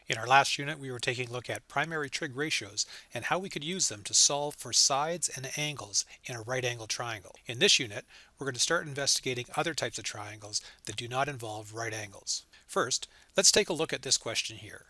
In our last unit, we were taking a look at primary trig ratios and how we could use them to solve for sides and angles in a right angle triangle. In this unit, we're going to start investigating other types of triangles that do not involve right angles. First, let's take a look at this question here.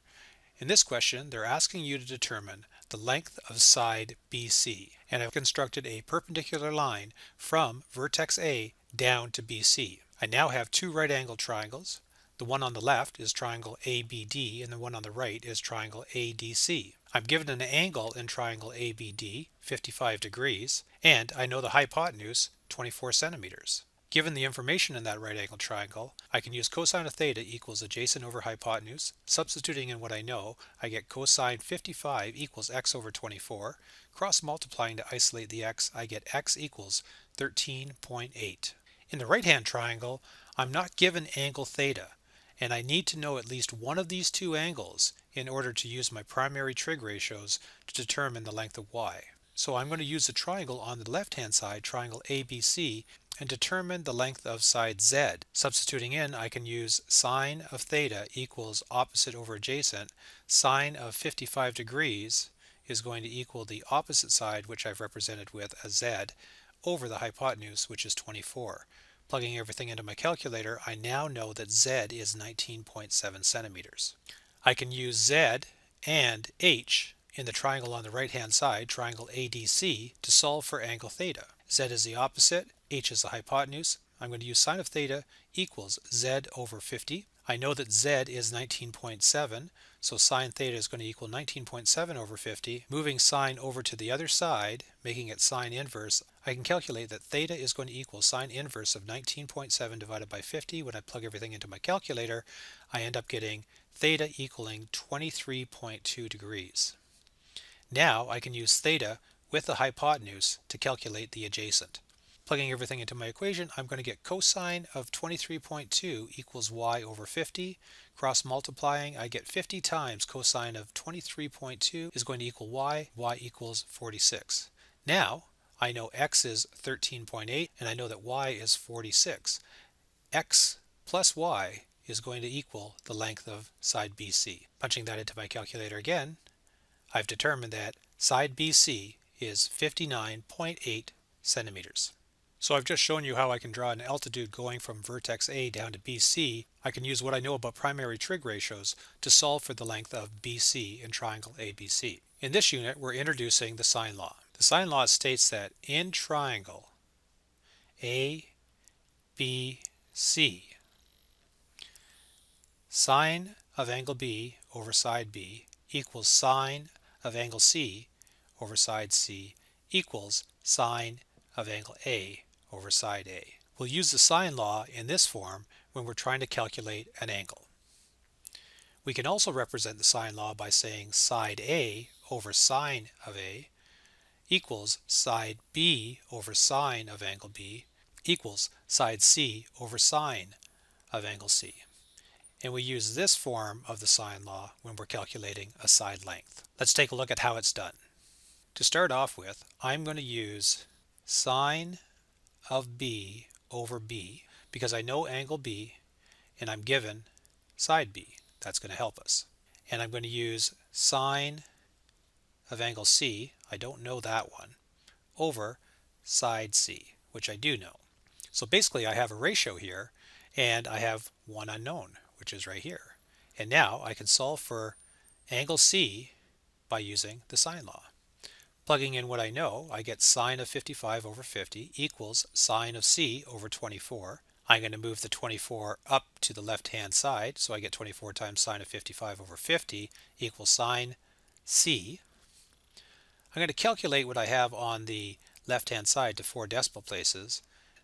In this question, they're asking you to determine the length of side BC, and I've constructed a perpendicular line from vertex A down to BC. I now have two right angle triangles. The one on the left is triangle ABD and the one on the right is triangle ADC. I'm given an angle in triangle ABD, 55 degrees, and I know the hypotenuse, 24 centimeters. Given the information in that right angle triangle, I can use cosine of theta equals adjacent over hypotenuse. Substituting in what I know, I get cosine 55 equals x over 24. Cross multiplying to isolate the x, I get x equals 13.8. In the right hand triangle, I'm not given angle theta, and I need to know at least one of these two angles in order to use my primary trig ratios to determine the length of y. So I'm going to use the triangle on the left hand side, triangle ABC, and determine the length of side Z. Substituting in, I can use sine of theta equals opposite over adjacent. Sine of 55 degrees is going to equal the opposite side, which I've represented with a Z, over the hypotenuse, which is 24. Plugging everything into my calculator, I now know that Z is 19.7 centimeters. I can use Z and H in the triangle on the right hand side, triangle ADC, to solve for angle theta. Z is the opposite, H is the hypotenuse. I'm going to use sine of theta equals Z over 50. I know that Z is 19.7, so sine theta is going to equal 19.7 over 50. Moving sine over to the other side, making it sine inverse, I can calculate that theta is going to equal sine inverse of 19.7 divided by 50. When I plug everything into my calculator, I end up getting theta equaling 23.2 degrees. Now I can use theta with the hypotenuse to calculate the adjacent. Plugging everything into my equation, I'm going to get cosine of 23.2 equals y over 50. Cross multiplying, I get 50 times cosine of 23.2 is going to equal y equals 46. Now I know x is 13.8 and I know that y is 46. X plus y is going to equal the length of side BC. Punching that into my calculator again, I've determined that side BC is 59.8 centimeters. So I've just shown you how I can draw an altitude going from vertex A down to BC. I can use what I know about primary trig ratios to solve for the length of BC in triangle ABC. In this unit, we're introducing the sine law. The sine law states that in triangle ABC, sine of angle B over side B equals sine of angle C over side C equals sine of angle A over side A. We'll use the sine law in this form when we're trying to calculate an angle. We can also represent the sine law by saying side A over sine of A equals side B over sine of angle B equals side C over sine of angle C. And we use this form of the sine law when we're calculating a side length. Let's take a look at how it's done. To start off with, I'm going to use sine of B over B because I know angle B and I'm given side B. That's going to help us. And I'm going to use sine of angle C, I don't know that one, over side C, which I do know. So basically I have a ratio here and I have one unknown, which is right here. And now I can solve for angle C by using the sine law. Plugging in what I know, I get sine of 55 over 50 equals sine of C over 24. I'm going to move the 24 up to the left-hand side, so I get 24 times sine of 55 over 50 equals sine C. I'm going to calculate what I have on the left-hand side to 4 decimal places.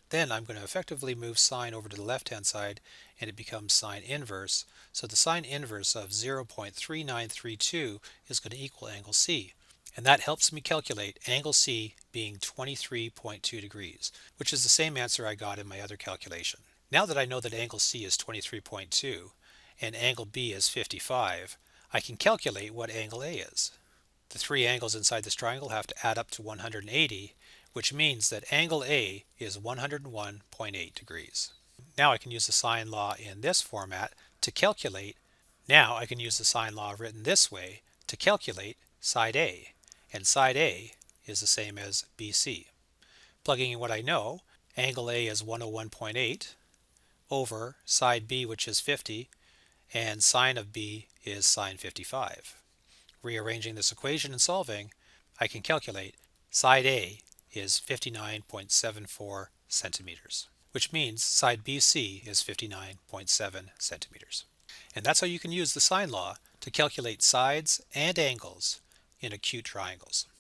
Then I'm going to effectively move sine over to the left-hand side, and it becomes sine inverse. So the sine inverse of 0.3932 is going to equal angle C. And that helps me calculate angle C being 23.2 degrees, which is the same answer I got in my other calculation. Now that I know that angle C is 23.2 and angle B is 55, I can calculate what angle A is. The three angles inside this triangle have to add up to 180, which means that angle A is 101.8 degrees. Now I can use the sine law in this format to calculate Now I can use the sine law written this way to calculate side A, and side A is the same as BC. Plugging in what I know, angle A is 101.8 over side B, which is 50, and sine of B is sine 55. Rearranging this equation and solving, I can calculate side A is 59.74 centimeters, which means side BC is 59.7 centimeters. And that's how you can use the sine law to calculate sides and angles in acute triangles.